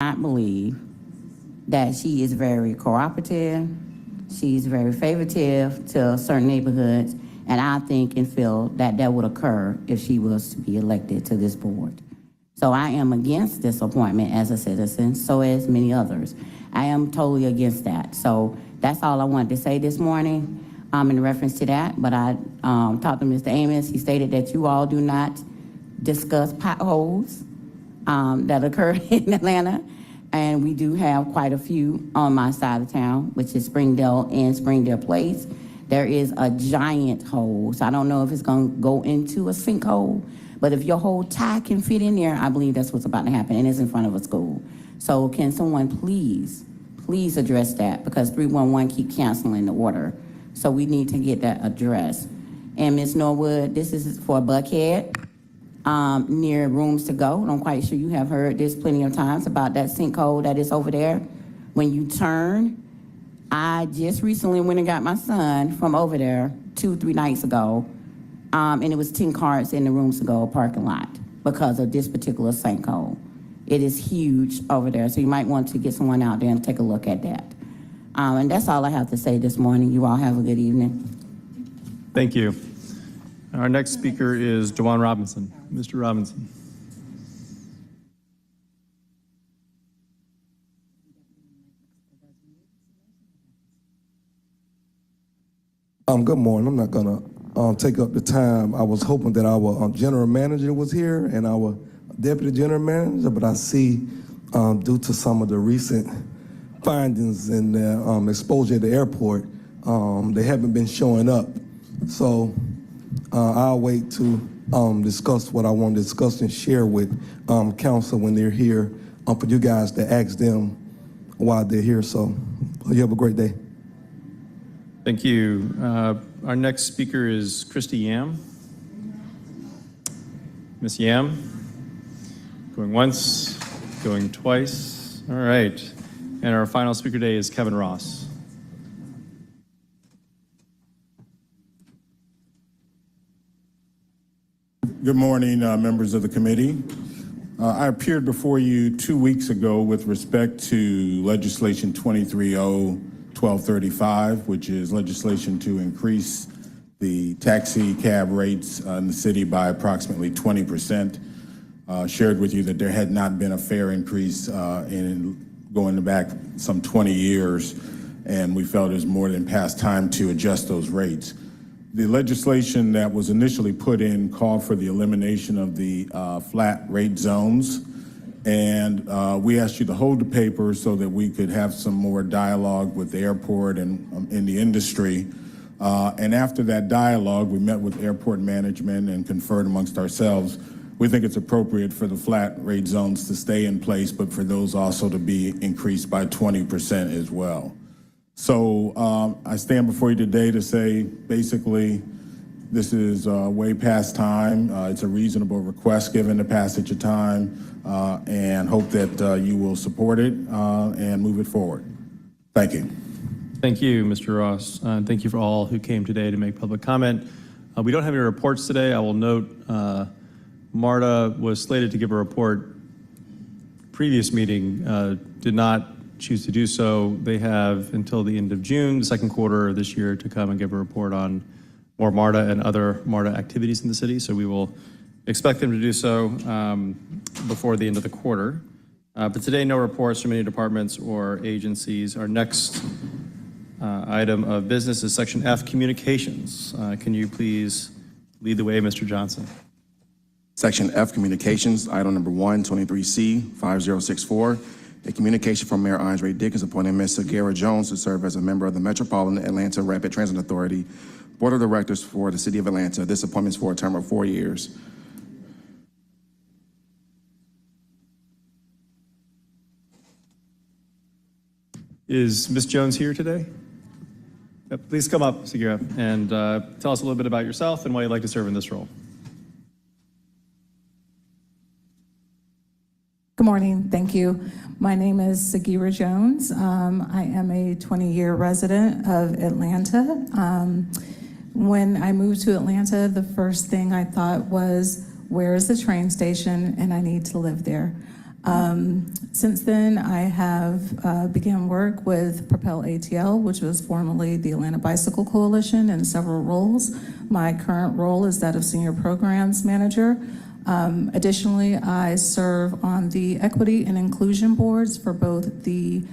I believe that she is very cooperative. She's very favoritive to certain neighborhoods, and I think and feel that that would occur if she was to be elected to this board. So I am against this appointment as a citizen, so as many others. I am totally against that. So that's all I wanted to say this morning in reference to that. But I talked to Mr. Amos. He stated that you all do not discuss potholes that occur in Atlanta. And we do have quite a few on my side of town, which is Springdale and Springdale Place. There is a giant hole, so I don't know if it's gonna go into a sinkhole, but if your whole tie can fit in there, I believe that's what's about to happen, and it's in front of a school. So can someone please address that, because 311 keep canceling the order. So we need to get that addressed. And Ms. Norwood, this is for Buckhead, near Rooms to Go. I'm quite sure you have heard this plenty of times about that sinkhole that is over there. When you turn, I just recently went and got my son from over there 2-3 nights ago, and it was 10 cars in the Rooms to Go parking lot because of this particular sinkhole. It is huge over there, so you might want to get someone out there and take a look at that. And that's all I have to say this morning. You all have a good evening. Thank you. Our next speaker is Jawan Robinson. Mr. Robinson. Good morning. I'm not gonna take up the time. I was hoping that our general manager was here and our deputy general manager, but I see due to some of the recent findings and exposure at the airport, they haven't been showing up. So I'll wait to discuss what I want to discuss and share with council when they're here for you guys to ask them why they're here. So you have a great day. Thank you. Our next speaker is Christy Yam. Ms. Yam, going once, going twice. All right. And our final speaker today is Kevin Ross. Good morning, members of the committee. I appeared before you 2 weeks ago with respect to legislation 23-0-1235, which is legislation to increase the taxi cab rates in the city by approximately 20%. Shared with you that there had not been a fair increase in going back some 20 years, and we felt it was more than past time to adjust those rates. The legislation that was initially put in called for the elimination of the flat rate zones, and we asked you to hold the paper so that we could have some more dialogue with the airport and in the industry. And after that dialogue, we met with airport management and conferred amongst ourselves. We think it's appropriate for the flat rate zones to stay in place, but for those also to be increased by 20% as well. So I stand before you today to say, basically, this is way past time. It's a reasonable request given the passage of time, and hope that you will support it and move it forward. Thank you. Thank you, Mr. Ross. Thank you for all who came today to make public comment. We don't have any reports today. I will note MARTA was slated to give a report. Previous meeting did not choose to do so. They have until the end of June, the second quarter of this year, to come and give a report on more MARTA and other MARTA activities in the city. So we will expect them to do so before the end of the quarter. But today, no reports from any departments or agencies. Our next item of business is Section F, Communications. Can you please lead the way, Mr. Johnson? Section F, Communications, item number 1, 23C 5064. A communication from Mayor Andre Dickens appointing Ms. Sagara Jones to serve as a member of the Metropolitan Atlanta Rapid Transit Authority Board of Directors for the City of Atlanta. This appointment is for a term of 4 years. Is Ms. Jones here today? Please come up, Sagara, and tell us a little bit about yourself and why you'd like to serve in this role. Good morning, thank you. My name is Sagara Jones. I am a 20-year resident of Atlanta. When I moved to Atlanta, the first thing I thought was, where is the train station? And I need to live there. Since then, I have began work with Propel ATL, which was formerly the Atlanta Bicycle Coalition, in several roles. My current role is that of Senior Programs Manager. Additionally, I serve on the Equity and Inclusion Boards for both the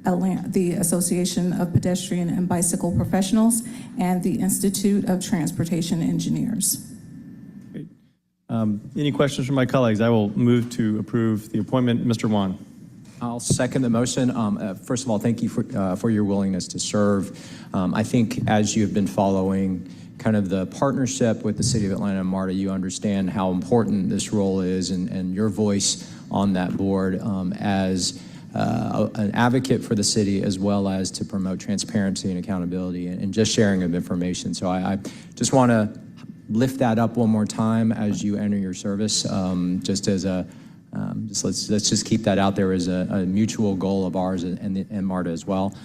Association of Pedestrian and Bicycle Professionals and the Institute of Transportation Engineers. Any questions from my colleagues? I will move to approve the appointment. Mr. Wan. I'll second the motion. First of all, thank you for your willingness to serve. I think as you've been following kind of the partnership with the City of Atlanta and MARTA, you understand how important this role is and your voice on that board as an advocate for the city, as well as to promote transparency and accountability and just sharing of information. So I just want to lift that up one more time as you enter your service, just as a let's just keep that out there as a mutual goal of ours and MARTA as well.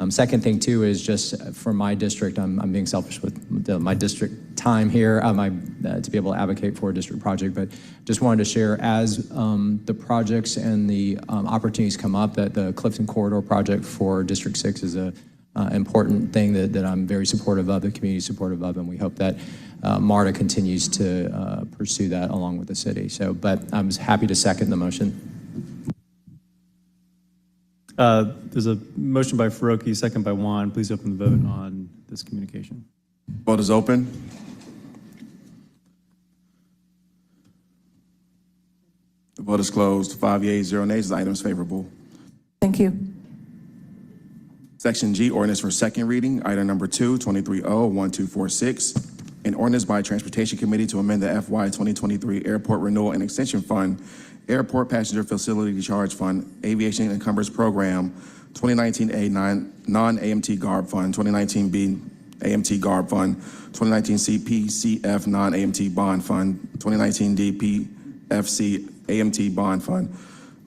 Second thing too is just for my district, I'm being selfish with my district time here, to be able to advocate for a district project, but just wanted to share as the projects and the opportunities come up, that the Clifton Corridor project for District 6 is a important thing that I'm very supportive of, the community supportive of, and we hope that MARTA continues to pursue that along with the city. So, but I'm happy to second the motion. There's a motion by Faroki, second by Wan. Please open the vote on this communication. Vote is open. The vote is closed. 5 yeas, 0 nays. The item is favorable. Thank you. Section G, ordinance for second reading, item number 2, 23-0-1246. An ordinance by Transportation Committee to amend the FY 2023 Airport Renewal and Extension Fund, Airport Passenger Facility Charge Fund, Aviation Encumbrance Program, 2019A Non-AMT GARB Fund, 2019B AMT GARB Fund, 2019C PCF Non-AMT Bond Fund, 2019D PFC AMT Bond Fund,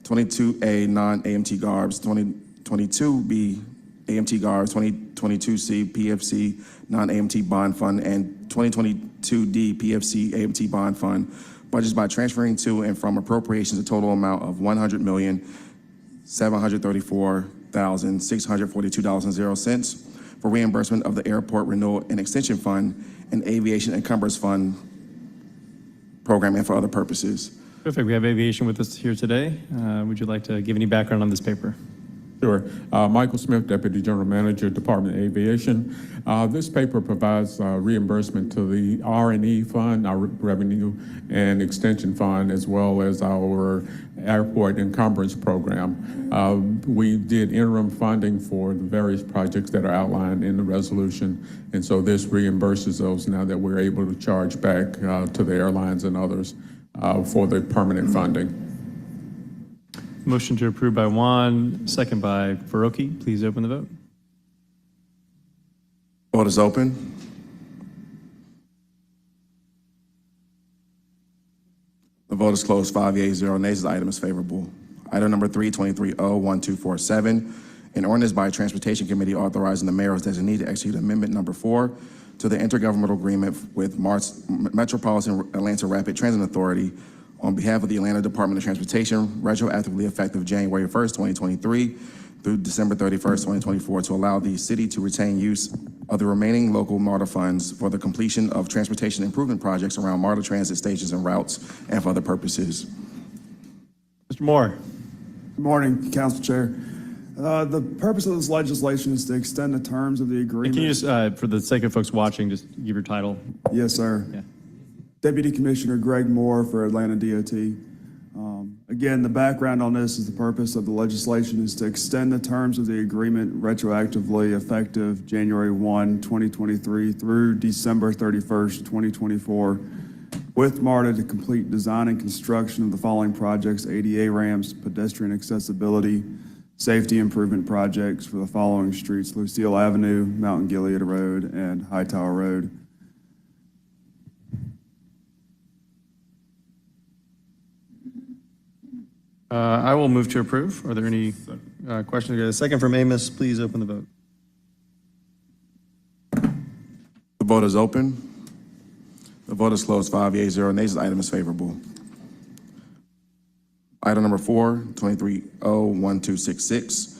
22A Non-AMT GARBs, 2022B AMT GARBs, 2022C PFC Non-AMT Bond Fund, and 2022D PFC AMT Bond Fund. Budgets by transferring to and from appropriations a total amount of $100,734,642.0 for reimbursement of the Airport Renewal and Extension Fund and Aviation Encumbrance Fund program and for other purposes. Perfect. We have aviation with us here today. Would you like to give any background on this paper? Sure. Michael Smith, Deputy General Manager, Department of Aviation. This paper provides reimbursement to the R&E Fund, our Revenue and Extension Fund, as well as our Airport Encumbrance Program. We did interim funding for the various projects that are outlined in the resolution, and so this reimburses those now that we're able to charge back to the airlines and others for the permanent funding. Motion to approve by Wan, second by Faroki. Please open the vote. Vote is open. The vote is closed. 5 yeas, 0 nays. The item is favorable. Item number 3, 23-0-1247. An ordinance by Transportation Committee authorizing the mayor as designee to execute amendment number 4 to the intergovernmental agreement with Metropolitan Atlanta Rapid Transit Authority on behalf of the Atlanta Department of Transportation, retroactively effective January 1st, 2023 through December 31st, 2024, to allow the city to retain use of the remaining local MARTA funds for the completion of transportation improvement projects around MARTA transit stations and routes and for other purposes. Mr. Moore. Good morning, Council Chair. The purpose of this legislation is to extend the terms of the agreement. Can you just, for the sake of folks watching, just give your title? Yes, sir. Yeah. Deputy Commissioner Greg Moore for Atlanta DOT. Again, the background on this is the purpose of the legislation is to extend the terms of the agreement retroactively effective January 1, 2023 through December 31st, 2024 with MARTA to complete design and construction of the following projects: ADA ramps, pedestrian accessibility, safety improvement projects for the following streets: Lucille Avenue, Mountain Gilead Road, and Hightower Road. I will move to approve. Are there any questions? A second from Amos. Please open the vote. The vote is open. The vote is closed. 5 yeas, 0 nays. The item is favorable. Item number 4, 23-01266,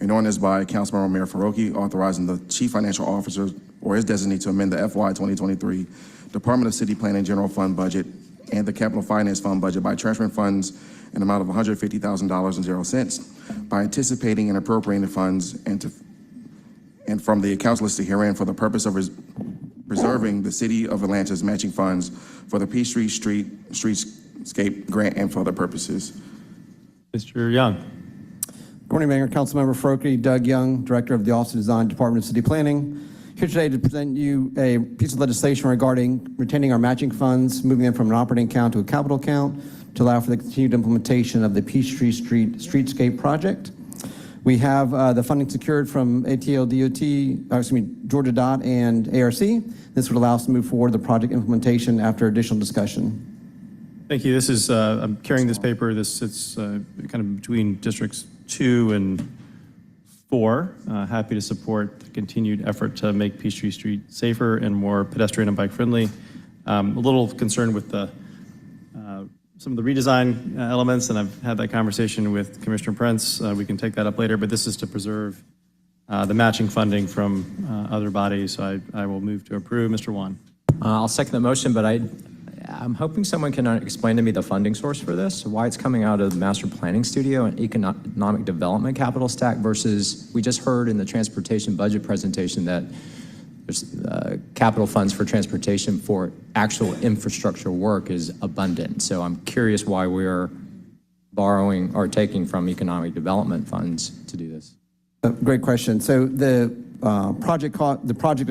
an ordinance by Councilmember Mayor Faroki authorizing the chief financial officer or his designee to amend the FY 2023 Department of City Planning General Fund budget and the Capital Finance Fund budget by transferring funds in an amount of $150,000.00 by anticipating and appropriating funds and from the accounts listed herein for the purpose of preserving the City of Atlanta's matching funds for the Peachtree Streetscape Grant and for other purposes. Mr. Young. Good morning, Mayor, Councilmember Faroki, Doug Young, Director of the Office of Design, Department of City Planning. Here today to present you a piece of legislation regarding retaining our matching funds, moving them from an operating account to a capital account to allow for the continued implementation of the Peachtree Streetscape project. We have the funding secured from ATL DOT, Georgia DOT and ARC. This would allow us to move forward the project implementation after additional discussion. Thank you. This is, I'm carrying this paper. This sits kind of between districts 2 and 4. Happy to support the continued effort to make Peachtree Street safer and more pedestrian and bike friendly. A little concerned with the some of the redesign elements, and I've had that conversation with Commissioner Prince. We can take that up later, but this is to preserve the matching funding from other bodies. So I will move to approve. Mr. Wan. I'll second the motion, but I'm hoping someone can explain to me the funding source for this, why it's coming out of the Master Planning Studio and Economic Development Capital Stack versus, we just heard in the transportation budget presentation that there's capital funds for transportation for actual infrastructure work is abundant. So I'm curious why we're borrowing or taking from economic development funds to do this. Great question. So the project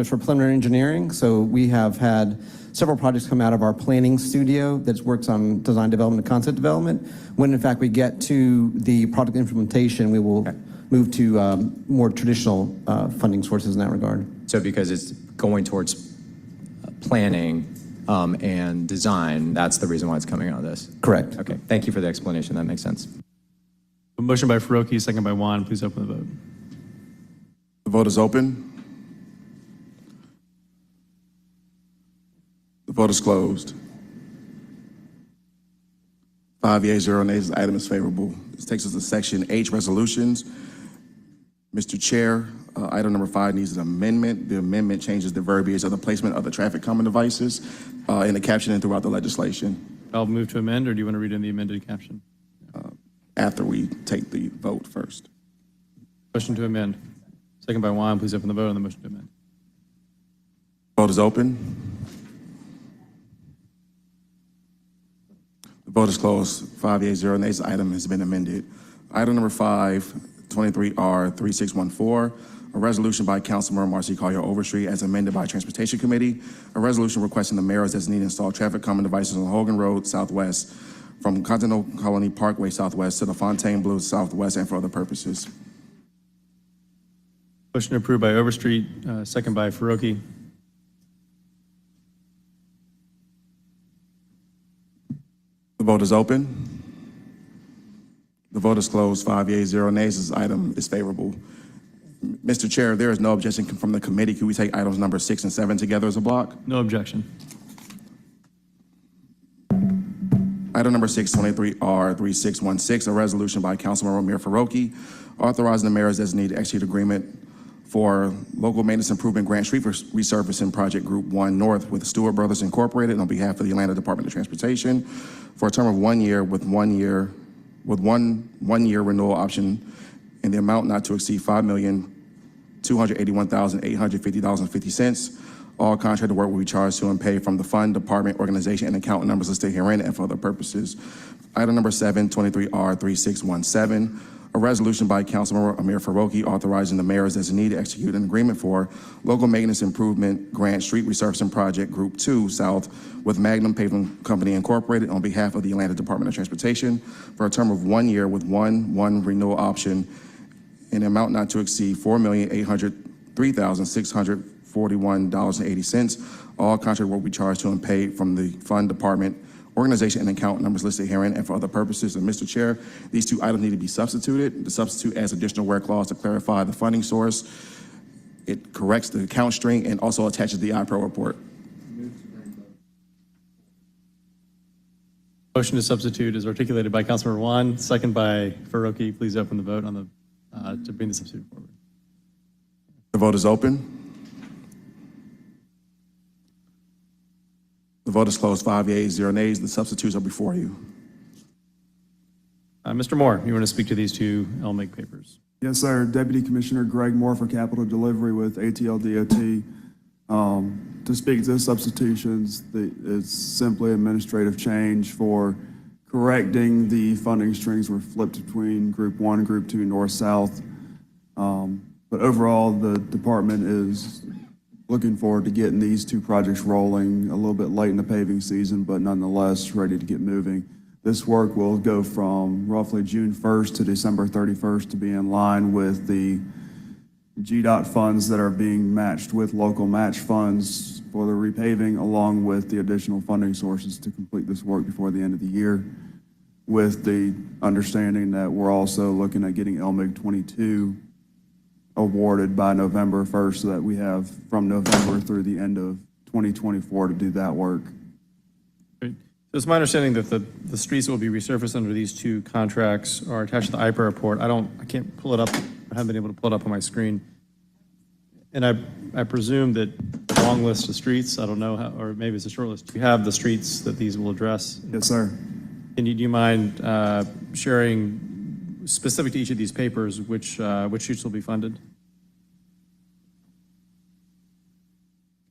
is for preliminary engineering. So we have had several projects come out of our planning studio that works on design development and concept development. When in fact we get to the project implementation, we will move to more traditional funding sources in that regard. So because it's going towards planning and design, that's the reason why it's coming out of this? Correct. Okay, thank you for the explanation. That makes sense. A motion by Faroki, second by Wan. Please open the vote. The vote is open. The vote is closed. 5 yeas, 0 nays. The item is favorable. This takes us to Section H, resolutions. Mr. Chair, item number 5 needs an amendment. The amendment changes the verbiage of the placement of the traffic calming devices in the caption and throughout the legislation. I'll move to amend, or do you want to read in the amended caption? After we take the vote first. Motion to amend. Second by Wan. Please open the vote on the motion to amend. Vote is open. The vote is closed. 5 yeas, 0 nays. The item has been amended. Item number 5, 23R3614, a resolution by Councilmember Marcy Collier Overstreet as amended by Transportation Committee, a resolution requesting the mayor as needed to install traffic calming devices on Hogan Road Southwest from Continental Colony Parkway Southwest to the Fontainebleau Southwest and for other purposes. Motion approved by Overstreet, second by Faroki. The vote is open. The vote is closed. 5 yeas, 0 nays. This item is favorable. Mr. Chair, if there is no objection from the committee, can we take items number 6 and 7 together as a block? No objection. Item number 6, 23R3616, a resolution by Councilmember Mayor Faroki authorizing the mayor's designee to execute agreement for local maintenance improvement grant street resurfacing project Group 1 North with Stewart Brothers Incorporated on behalf of the Atlanta Department of Transportation for a term of 1 year with one year renewal option in the amount not to exceed $5,281,850.50. All contracted work will be charged to and paid from the fund, department, organization, and account numbers listed herein and for other purposes. Item number 7, 23R3617, a resolution by Councilmember Amir Faroki authorizing the mayor's designee to execute an agreement for local maintenance improvement grant street resurfacing project Group 2 South with Magnum Paving Company Incorporated on behalf of the Atlanta Department of Transportation for a term of 1 year with one renewal option in an amount not to exceed $4,803,641.80. All contract work will be charged to and paid from the fund, department, organization, and account numbers listed herein and for other purposes. And Mr. Chair, these 2 items need to be substituted. The substitute adds additional where clause to clarify the funding source. It corrects the account string and also attaches the iPro report. Motion to substitute is articulated by Councilmember Juan, second by Faroki. Please open the vote on the, to bring the substitute forward. The vote is open. The vote is closed. 5 yeas, 0 nays. The substitutes are before you. Mr. Moore, you want to speak to these two LMIG papers? Yes, sir. Deputy Commissioner Greg Moore for Capital Delivery with ATL DOT. To speak to substitutions, it's simply administrative change for correcting the funding strings were flipped between Group 1 and Group 2 north-south. But overall, the department is looking forward to getting these two projects rolling a little bit late in the paving season, but nonetheless ready to get moving. This work will go from roughly June 1st to December 31st to be in line with the GDOT funds that are being matched with local match funds for the repaving, along with the additional funding sources to complete this work before the end of the year, with the understanding that we're also looking at getting LMIG 22 awarded by November 1st, so that we have from November through the end of 2024 to do that work. Great. So it's my understanding that the streets that will be resurfaced under these two contracts are attached to the IPA report. I can't pull it up. I haven't been able to pull it up on my screen. And I presume that long list of streets, I don't know how, or maybe it's a short list. Do you have the streets that these will address? Yes, sir. And do you mind sharing, specific to each of these papers, which streets will be funded?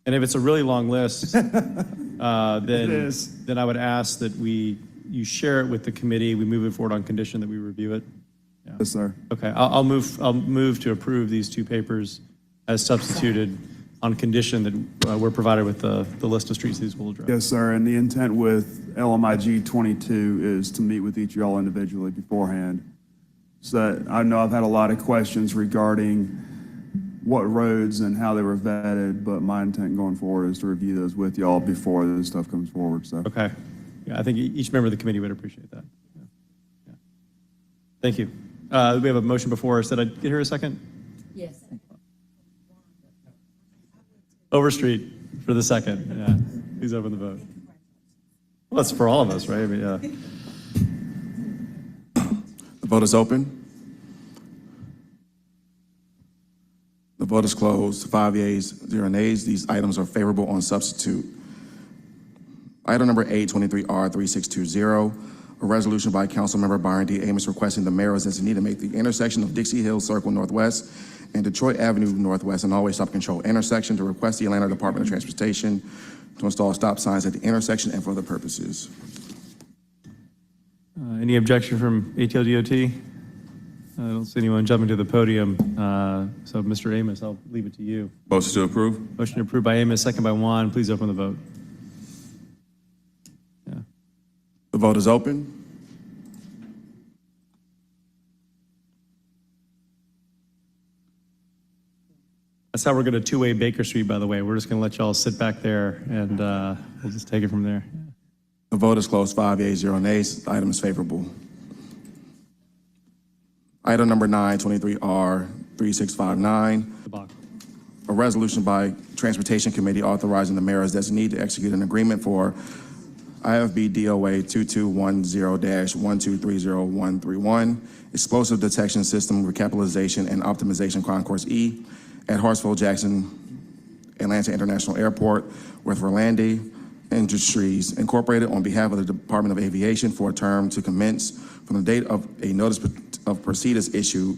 And if it's a really long list, then I would ask that you share it with the committee. We move it forward on condition that we review it. Yeah. Yes, sir. Okay, I'll move to approve these two papers as substituted on condition that we're provided with the list of streets these will address. Yes, sir. And the intent with LMIG 22 is to meet with each of y'all individually beforehand. So that I know I've had a lot of questions regarding what roads and how they were vetted, but my intent going forward is to review those with y'all before this stuff comes forward. So. Okay. Yeah, I think each member of the committee would appreciate that. Yeah. Yeah. Thank you. We have a motion before us. Did I get here a second? Yes. Overstreet for the second. Yeah. Please open the vote. Well, that's for all of us, right? I mean, yeah. The vote is open. The vote is closed. 5 yeas, 0 nays. These items are favorable on substitute. Item number 823R3620, a resolution by Councilmember Byron D. Amos requesting the mayor as designee to make the intersection of Dixie Hill Circle Northwest and Detroit Avenue Northwest an always stop control intersection, to request the Atlanta Department of Transportation to install stop signs at the intersection and for other purposes. Any objection from ATL DOT? I don't see anyone jumping to the podium. So, Mr. Amos, I'll leave it to you. Motion to approve. Motion approved by Amos, second by Juan. Please open the vote. Yeah. The vote is open. That's how we're going to two-way Baker Street, by the way. We're just going to let y'all sit back there, and we'll just take it from there. Yeah. The vote is closed. 5 yeas, 0 nays. The item is favorable. Item number 923R3659. Debacle. A resolution by Transportation Committee authorizing the mayor as designee to execute an agreement for IFB DOA 2210-1230131, explosive detection system recapitalization and optimization Concourse E at Hartsfield-Jackson Atlanta International Airport with Verlandi Industries Incorporated on behalf of the Department of Aviation for a term to commence from the date of a notice of proceedings issued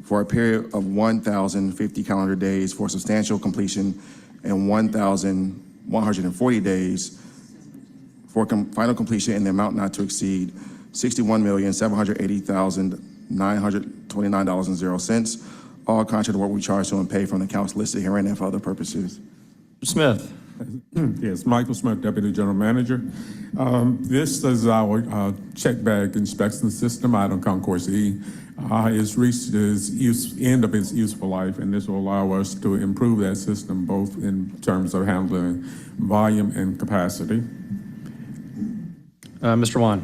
for a period of 1,050 calendar days for substantial completion and 1,140 days for final completion in the amount not to exceed $61,780,929.0. All contrary to what we charge to and pay from the accounts listed herein and for other purposes. Mr. Smith. Yes, Michael Smith, Deputy General Manager. This is our check bag inspection system out on Concourse E. It's reached its end of its useful life, and this will allow us to improve that system both in terms of handling volume and capacity. Mr. Juan.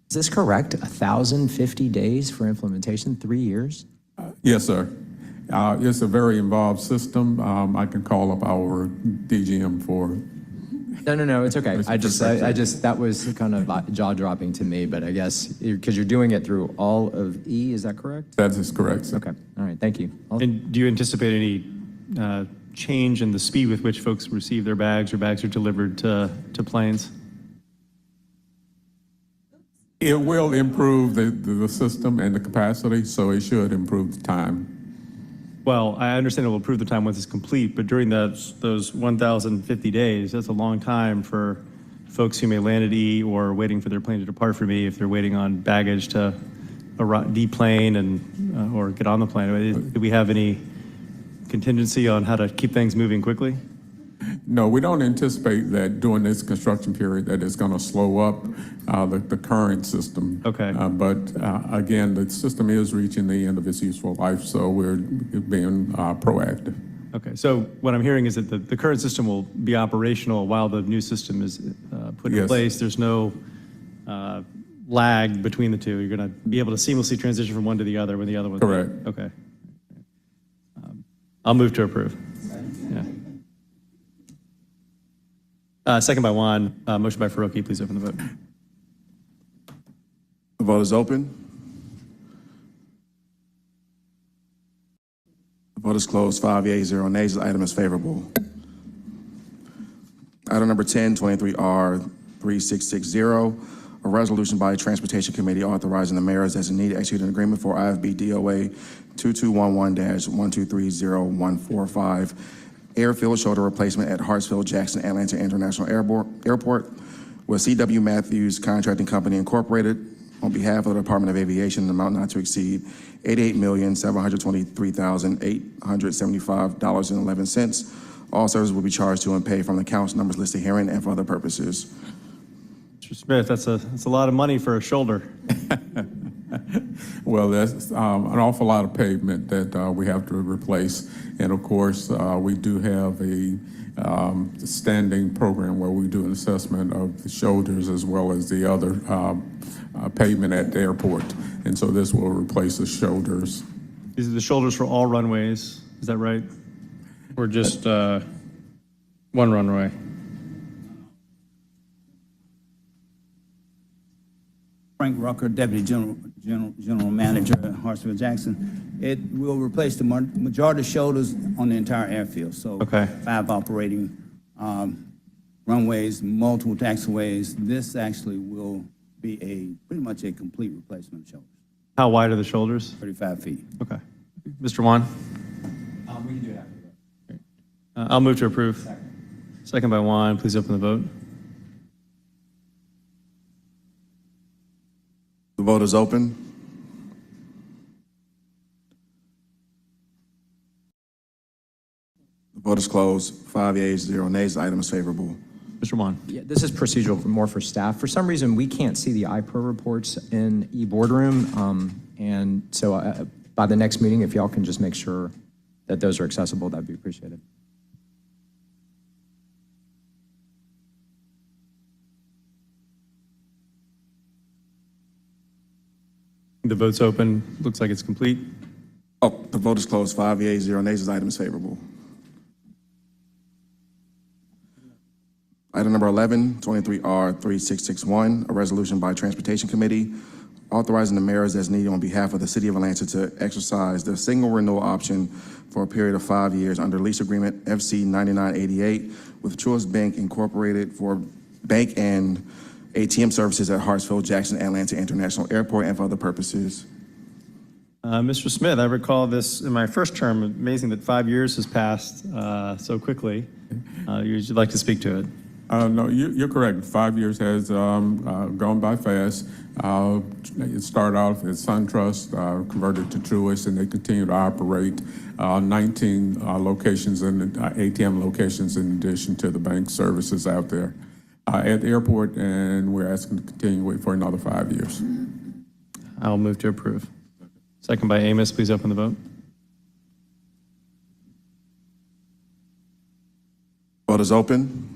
Is this correct? 1,050 days for implementation, 3 years? Yes, sir. It's a very involved system. I can call up our DGM for No, it's okay. I just, that was kind of jaw-dropping to me, but I guess, because you're doing it through all of E, is that correct? That is correct, sir. Okay, all right, thank you. And do you anticipate any change in the speed with which folks receive their bags or bags are delivered to Plains? It will improve the system and the capacity, so it should improve the time. Well, I understand it will improve the time once it's complete, but during those 1,050 days, that's a long time for folks who may land at E or waiting for their plane to depart from E if they're waiting on baggage to deplane and or get on the plane. Do we have any contingency on how to keep things moving quickly? No, we don't anticipate that during this construction period that it's going to slow up the current system. Okay. But again, the system is reaching the end of its useful life, so we're being proactive. Okay, so what I'm hearing is that the current system will be operational while the new system is put in Yes. place. There's no lag between the two. You're going to be able to seamlessly transition from one to the other when the other one's Correct. Okay. I'll move to approve. Yeah. Second by Juan, motion by Faroki. Please open the vote. The vote is open. The vote is closed. 5 yeas, 0 nays. The item is favorable. Item number 10, 23R3660, a resolution by Transportation Committee authorizing the mayor as designee to execute an agreement for IFB DOA 2211-1230145 airfield shoulder replacement at Hartsfield-Jackson Atlanta International Airport with C.W. Matthews Contracting Company Incorporated on behalf of the Department of Aviation, the amount not to exceed $88,723,875.11. All services will be charged to and paid from the account numbers listed herein and for other purposes. Mr. Smith, that's a lot of money for a shoulder. Well, that's an awful lot of pavement that we have to replace. And of course, we do have a standing program where we do an assessment of the shoulders as well as the other pavement at the airport. And so this will replace the shoulders. These are the shoulders for all runways, is that right? Or just one runway? Frank Rucker, Deputy General Manager at Hartsfield-Jackson. It will replace the majority of shoulders on the entire airfield. So Okay. 5 operating runways, multiple taxiways. This actually will be pretty much a complete replacement of shoulders, How wide are the shoulders? 35 feet. Okay. Mr. Juan? We can do it after that. I'll move to approve. Second by Juan. Please open the vote. The vote is open. The vote is closed. 5 yeas, 0 nays. The item is favorable. Mr. Juan? Yeah, this is procedural more for staff. For some reason, we can't see the iPro reports in e-boardroom. And so by the next meeting, if y'all can just make sure that those are accessible, that'd be appreciated. The vote's open. Looks like it's complete. Oh, the vote is closed. 5 yeas, 0 nays. The item is favorable. Item number 11, 23R3661, a resolution by Transportation Committee authorizing the mayor as designee on behalf of the city of Atlanta to exercise the single renewal option for a period of 5 years under lease agreement FC 9988 with Truist Bank Incorporated for bank and ATM services at Hartsfield-Jackson Atlanta International Airport and for other purposes. Mr. Smith, I recall this in my first term. Amazing that 5 years has passed so quickly. You'd like to speak to it? No, you're correct. 5 years has gone by fast. It started off as SunTrust, converted to Truist, and they continue to operate 19 locations and ATM locations in addition to the bank services out there at the airport, and we're asking to continue it for another 5 years. I'll move to approve. Second by Amos. Please open the vote. Vote is open.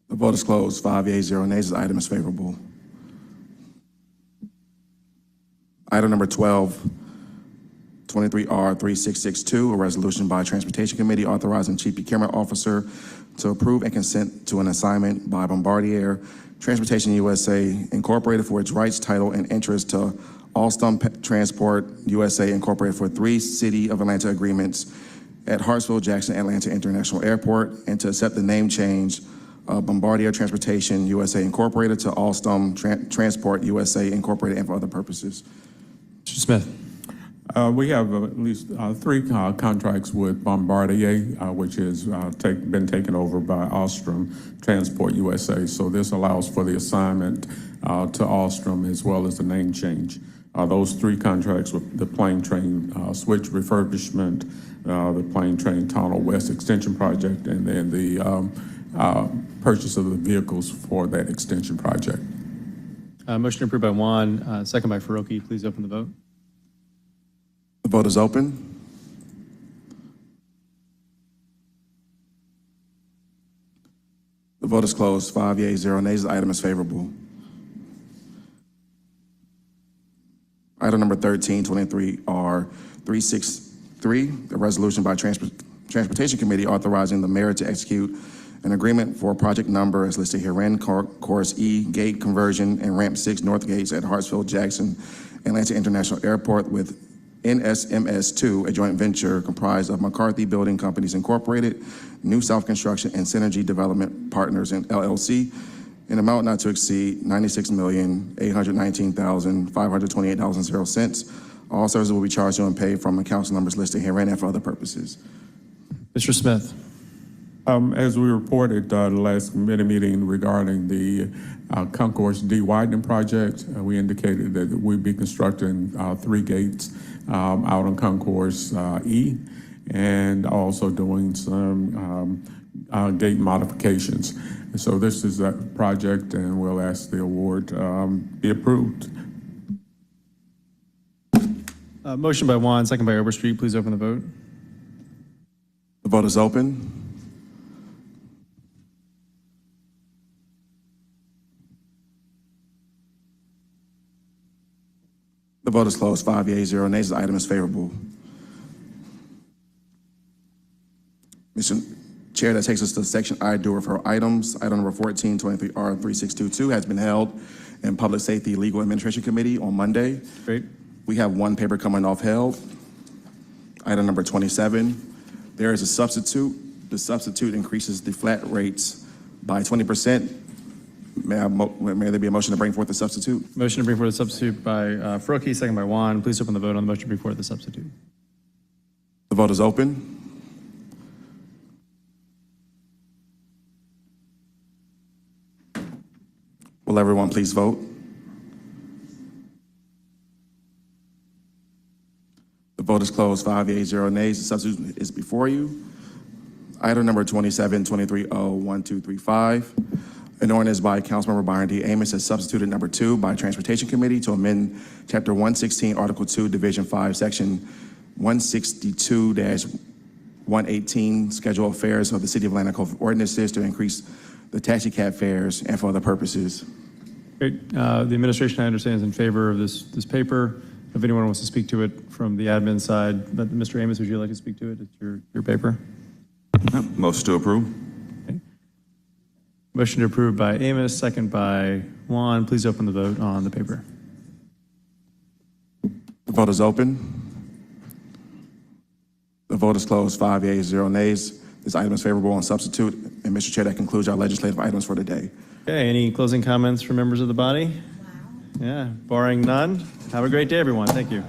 The vote is closed. 5 yeas, 0 nays. The item is favorable. Item number 12, 23R3662, a resolution by Transportation Committee authorizing Chief Procurement Officer to approve and consent to an assignment by Bombardier Transportation USA Incorporated for its rights, title, and interest to Alstom Transport USA Incorporated for 3 City of Atlanta agreements at Hartsfield Jackson Atlanta International Airport, and to accept the name change of Bombardier Transportation USA Incorporated to Alstom Transport USA Incorporated, and for other purposes. Mr. Smith. We have at least 3 contracts with Bombardier, which has been taken over by Alstom Transport USA. So this allows for the assignment to Alstom as well as the name change. Those 3 contracts with the plane train switch refurbishment, the plane train Tunnel West extension project, and then the purchase of the vehicles for that extension project. Motion approved by Juan, second by Faroki. Please open the vote. The vote is open. The vote is closed. 5 yeas, 0 nays. The item is favorable. Item number 1323R363, a resolution by Transportation Committee authorizing the mayor to execute an agreement for project number as listed herein, Course E, gate conversion and ramp 6 north gates at Hartsfield Jackson Atlanta International Airport with NSMS2, a joint venture comprised of McCarthy Building Companies Incorporated, New South Construction, and Synergy Development Partners in LLC, in amount not to exceed $96,819,528.0. All services will be charged to and paid from account numbers listed herein and for other purposes. Mr. Smith. As we reported the last committee meeting regarding the Concourse D widening project, we indicated that we'd be constructing 3 gates out on Concourse E, and also doing some gate modifications. So this is that project, and we'll ask the award be approved. Motion by Juan, second by Overstreet. Please open the vote. The vote is open. The vote is closed. 5 yeas, 0 nays. The item is favorable. Mr. Chair, that takes us to section I, do refer items. Item number 1423R3622 has been held in Public Safety Legal Administration Committee on Monday. Great. We have 1 paper coming off held. Item number 27, there is a substitute. The substitute increases the flat rates by 20%. May there be a motion to bring forth the substitute? Motion to bring forward the substitute by Faroki, second by Juan. Please open the vote on the motion to bring forward the substitute. The vote is open. Will everyone please vote? The vote is closed. 5 yeas, 0 nays. The substitute is before you. Item number 2723O1235. An ordinance by Councilmember Byron D. Amos as substituted number 2 by Transportation Committee to amend Chapter 116, Article 2, Division 5, Section 162-118, Schedule of Fares of the City of Atlanta Code of Ordinances to increase the taxi cab fares and for other purposes. Great. The administration, I understand, is in favor of this paper. If anyone wants to speak to it from the admin side, but Mr. Amos, would you like to speak to it? It's your paper. Motion to approve. Okay. Motion to approve by Amos, second by Juan. Please open the vote on the paper. The vote is open. The vote is closed. 5 yeas, 0 nays. This item is favorable on substitute. And Mr. Chair, that concludes our legislative items for today. Okay, any closing comments from members of the body? Wow. Yeah, barring none. Have a great day, everyone. Thank you.